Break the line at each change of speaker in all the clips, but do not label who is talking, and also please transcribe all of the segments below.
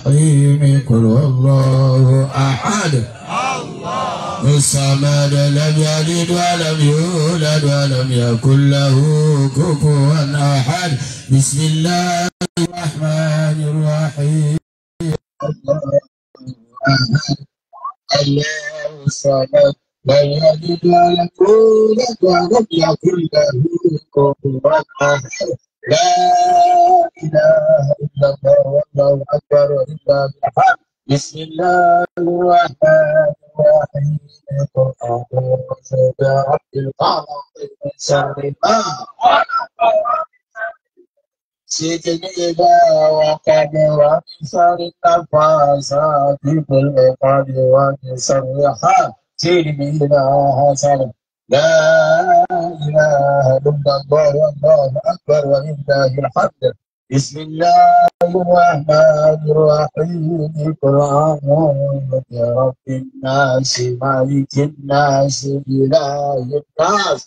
الرحيم قل هو الله أحد الصمد لم يلد ولم يولد ولم يكن له كفوا أحد بسم الله الرحمن الرحيم الله الصمد لم يلد ولم يولد ولم يكن له كفوا أحد لا إله إلا الله والله أكبر ولله الحمد بسم الله الرحمن الرحيم قل أعوذ برب الفلق من شر ما إذا وقب ومن شر النفاثات في العقد ومن شر حاسد إذا حسد لا إله إلا الله والله أكبر ولله الحمد بسم الله الرحمن الرحيم قل أعوذ برب الناس مالك الناس إله الناس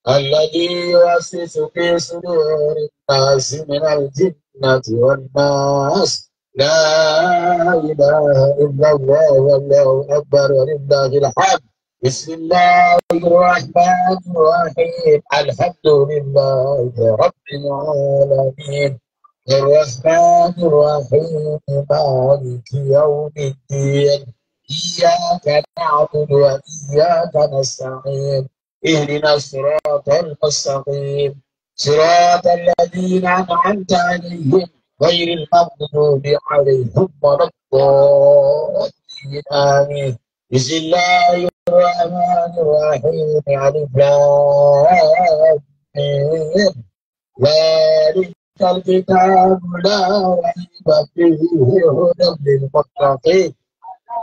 الذي يوسوس في صدور الناس من الجنة والناس لا إله إلا الله والله أكبر ولله الحمد بسم الله الرحمن الرحيم الحمد لله رب العالمين الرحمن الرحيم مالك يوم الدين إياك نعبد وإياك نستعين اهدنا الصراط المستقيم صراط الذين أنعمت عليهم غير المغضوب عليهم ولا الضالين آمين بسم الله الرحمن الرحيم ألف لام ميم ذلك الكتاب لا ريب فيه هدى للمتقين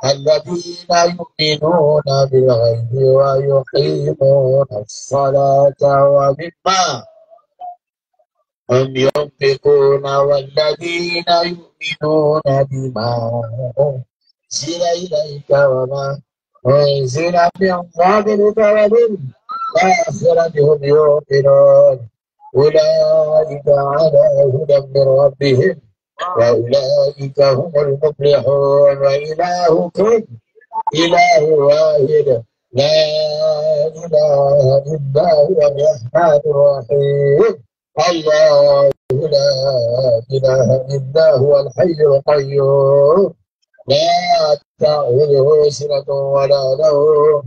الذين يؤمنون بالغيب ويقيمون الصلاة ومما هم ينفقون والذين يؤمنون بما أنزل إليك وما أنزل من قبلك وبالآخرة هم يوقنون أولئك على هدى من ربهم وأولئك هم المفلحون وإلهكم إله واحد لا إله إلا هو الرحمن الرحيم الله لا إله إلا هو الحي القيوم لا تأخذه سنة ولا نوم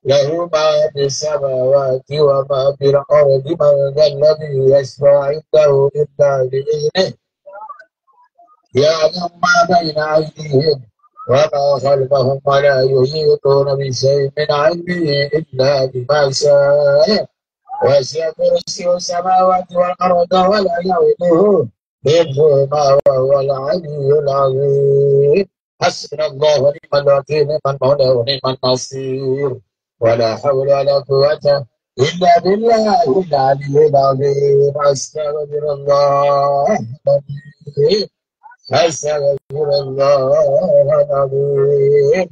له ما في السماوات وما في الأرض من ذا الذي يشفع عنده إلا بإذنه يعلم ما بين أيديهم وما خلفهم ولا يحيطون بشيء من علمه إلا بما شاء وسع كرسيه السماوات والأرض ولا يؤوده حفظهما وهو العلي العظيم حسبنا الله ونعم الوكيل نعم المولى ونعم النصير ولا حول ولا قوة إلا بالله العلي العظيم أستغفر الله العظيم أستغفر الله العظيم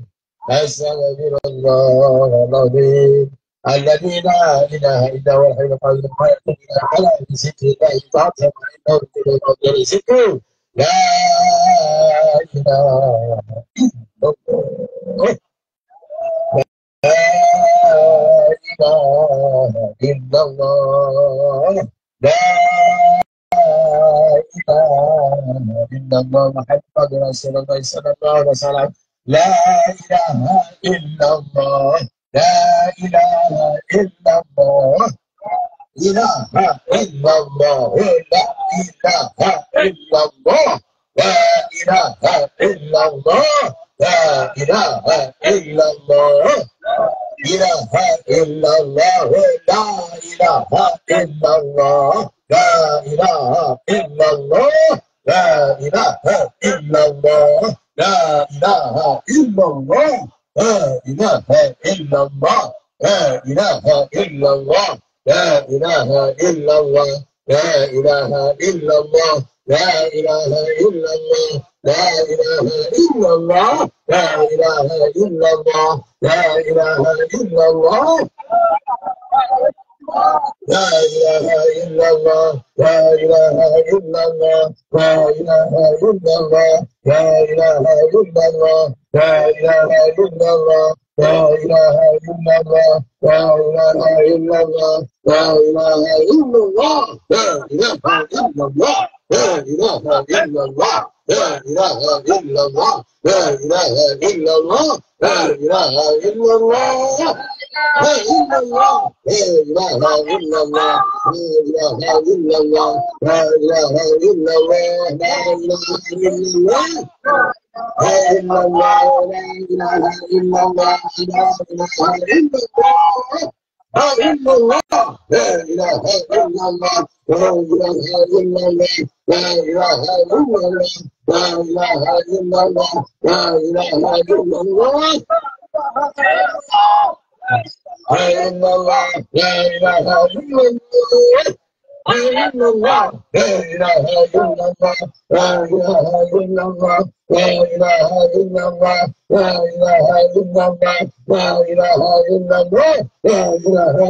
أستغفر الله العظيم الذي لا إله إلا هو الحي القيوم ما يقول على ذكر الله تعظم إنه بكل ذكر لا إله إلا الله لا إله إلا الله لا إله إلا الله محمد رسول الله صلى الله عليه وسلم لا إله إلا الله لا إله إلا الله إله إلا الله لا إله إلا الله لا إله إلا الله لا إله إلا الله إله إلا الله لا إله إلا الله لا إله إلا الله لا إله إلا الله لا إله إلا الله لا إله إلا الله لا إله إلا الله لا إله إلا الله لا إله إلا الله لا إله إلا الله لا إله إلا الله لا إله إلا الله لا إله إلا الله La ilaha illallah, la ilaha illallah, la ilaha illallah, la ilaha illallah, la ilaha illallah, la ilaha illallah, la ilaha illallah, la ilaha illallah, la ilaha illallah, la ilaha illallah, la ilaha illallah, la ilaha illallah, la ilaha illallah. La ilaha illallah, la ilaha illallah, la ilaha illallah, la ilaha illallah, la ilaha illallah, la ilaha illallah. La illallah, la ilaha illallah, la ilaha illallah, la ilaha illallah, la ilaha illallah, la ilaha illallah. La illallah, la ilaha illallah. La illallah, la ilaha illallah, la ilaha illallah, la ilaha illallah, la ilaha illallah, la ilaha illallah, la ilaha illallah, la ilaha illallah, la ilaha illallah, la ilaha illallah, la ilaha illallah, la ilaha illallah, la ilaha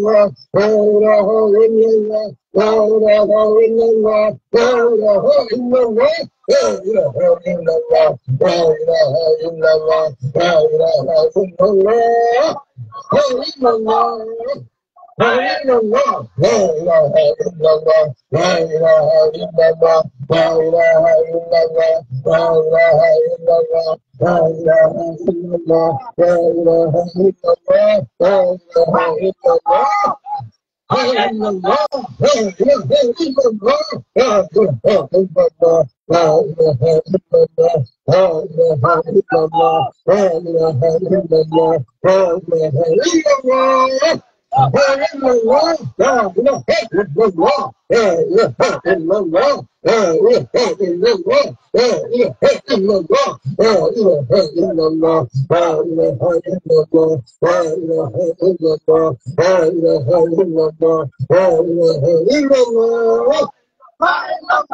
illallah, la illallah. La ilaha illallah, la ilaha illallah, la ilaha illallah, la ilaha illallah, la ilaha illallah, la ilaha illallah, la ilaha illallah. La illallah, la ilaha illallah, la ilaha illallah, la ilaha illallah, la ilaha illallah, la ilaha illallah, la ilaha illallah. La illallah, la ilaha illallah, la ilaha illallah, la ilaha illallah, la ilaha illallah, la ilaha illallah, la ilaha illallah, la ilaha illallah, la ilaha illallah, la ilaha illallah. La illallah, la ilaha illallah, la ilaha illallah, la ilaha illallah, la ilaha illallah, la ilaha illallah, la ilaha illallah, la ilaha illallah, la ilaha illallah.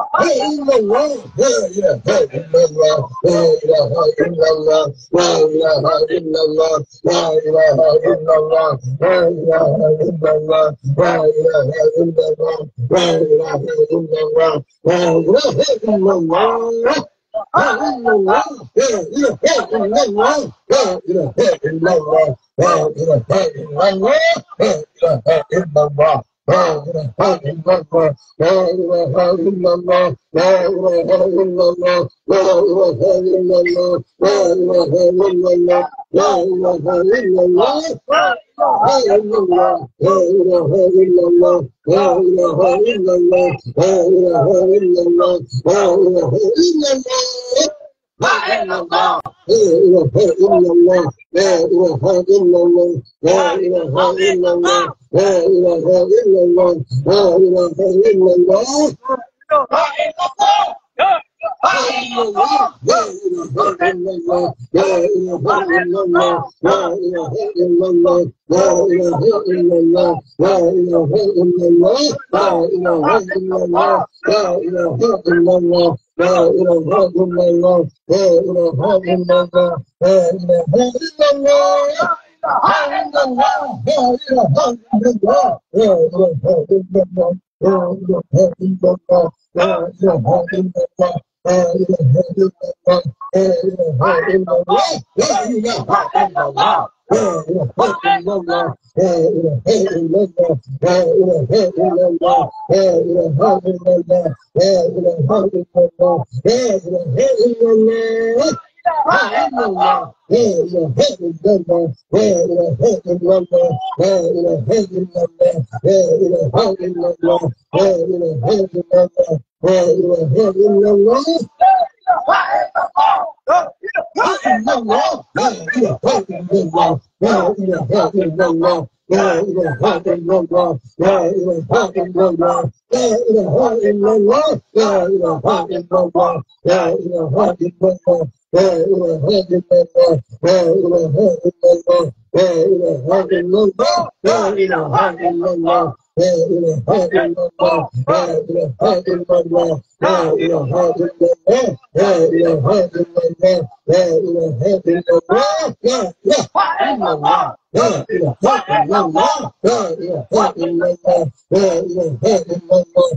La illallah, la ilaha illallah, la ilaha illallah, la ilaha illallah, la ilaha illallah. La ilaha illallah, la ilaha illallah, la ilaha illallah, la ilaha illallah, la ilaha illallah, la ilaha illallah. La illallah, la ilaha illallah, la ilaha illallah, la ilaha illallah, la ilaha illallah. La illallah, la ilaha illallah, la ilaha illallah, la ilaha illallah, la ilaha illallah, la ilaha illallah. La illallah, la illallah, la ilaha illallah, la ilaha illallah, la ilaha illallah, la ilaha illallah, la ilaha illallah, la ilaha illallah, la ilaha illallah. La ilaha illallah, la ilaha illallah, la ilaha illallah. La illallah, la ilaha illallah, la ilaha illallah, la ilaha illallah, la ilaha illallah, la ilaha illallah, la ilaha illallah, la ilaha illallah. La ilaha illallah, la ilaha illallah, la ilaha illallah, la ilaha illallah, la ilaha illallah, la ilaha illallah. La illallah, la ilaha illallah, la ilaha illallah, la ilaha illallah, la ilaha illallah, la ilaha illallah, la ilaha illallah. La illallah, la ilaha illallah, la ilaha illallah, la ilaha illallah, la ilaha illallah, la ilaha illallah, la ilaha illallah, la ilaha illallah. La ilaha illallah, la ilaha illallah, la ilaha illallah, la ilaha illallah, لا إله إلا الله لا إله إلا الله لا إله إلا الله لا إله إلا الله لا إله إلا الله لا إله إلا الله لا إله إلا الله لا إله إلا الله لا إله إلا الله